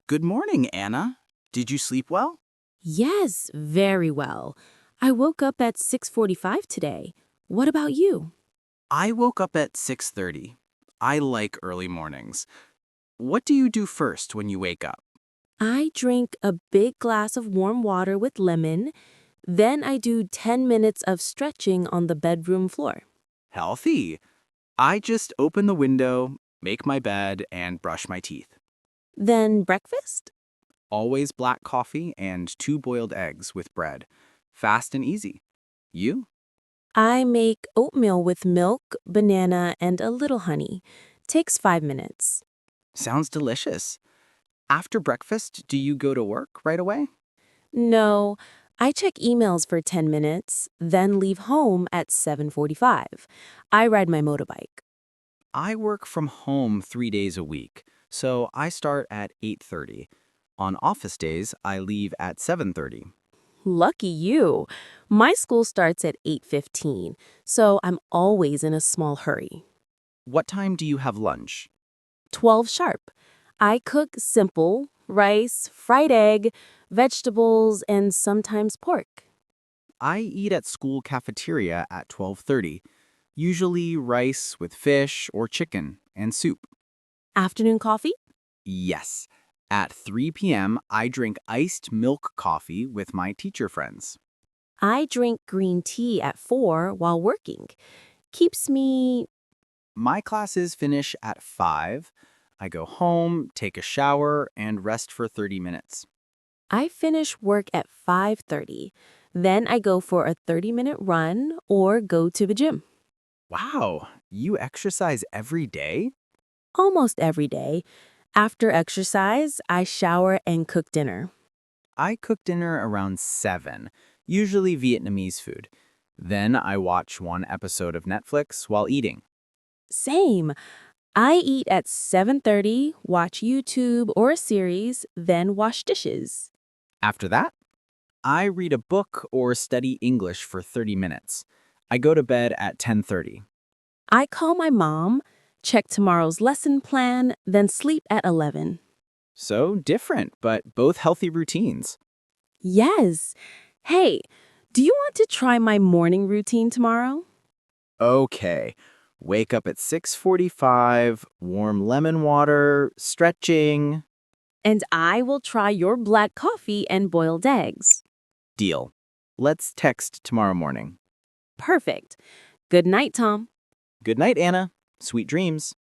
Good morning, Anna. Did you sleep well? Yes, very well. I woke up at 6:45 today. What about you? I woke up at 6:30. I like early mornings. What do you do first when you wake up? I drink a big glass of warm water with lemon. Then I do 10 minutes of stretching on the bedroom floor. Healthy. I just open the window, make my bed, and brush my teeth. Then breakfast? Always black coffee and 2 boiled eggs with bread. Fast and easy. You? I make oatmeal with milk, banana, and a little honey. Takes 5 minutes. Sounds delicious. After breakfast, do you go to work right away? No, I check emails for 10 minutes, then leave home at 7:45. I ride my motorbike. I work from home 3 days a week, so I start at 8:30. On office days, I leave at 7:30. Lucky you. My school starts at 8:15, so I'm always in a small hurry. What time do you have lunch? 12 sharp. I cook simple, rice, fried egg, vegetables, and sometimes pork. I eat at school cafeteria at 12:30, usually rice with fish or chicken and soup. Afternoon coffee? Yes. At 3 p.m., I drink iced milk coffee with my teacher friends. I drink green tea at 4 while working. Keeps me. My classes finish at 5. I go home, take a shower, and rest for 30 minutes. I finish work at 5:30. Then I go for a 30-minute run or go to the gym. Wow, you exercise every day? Almost every day. After exercise, I shower and cook dinner. I cook dinner around 7, usually Vietnamese food. Then I watch one episode of Netflix while eating. Same. I eat at 7:30, watch YouTube or a series, then wash dishes. After that, I read a book or study English for 30 minutes. I go to bed at 10:30. I call my mom, check tomorrow's lesson plan, then sleep at 11. So different, but both healthy routines. Yes. Hey, do you want to try my morning routine tomorrow? Okay. Wake up at 6:45, warm lemon water, stretching. And I will try your black coffee and boiled eggs. Deal. Let's text tomorrow morning. Perfect. Good night, Tom. Good night, Anna. Sweet dreams.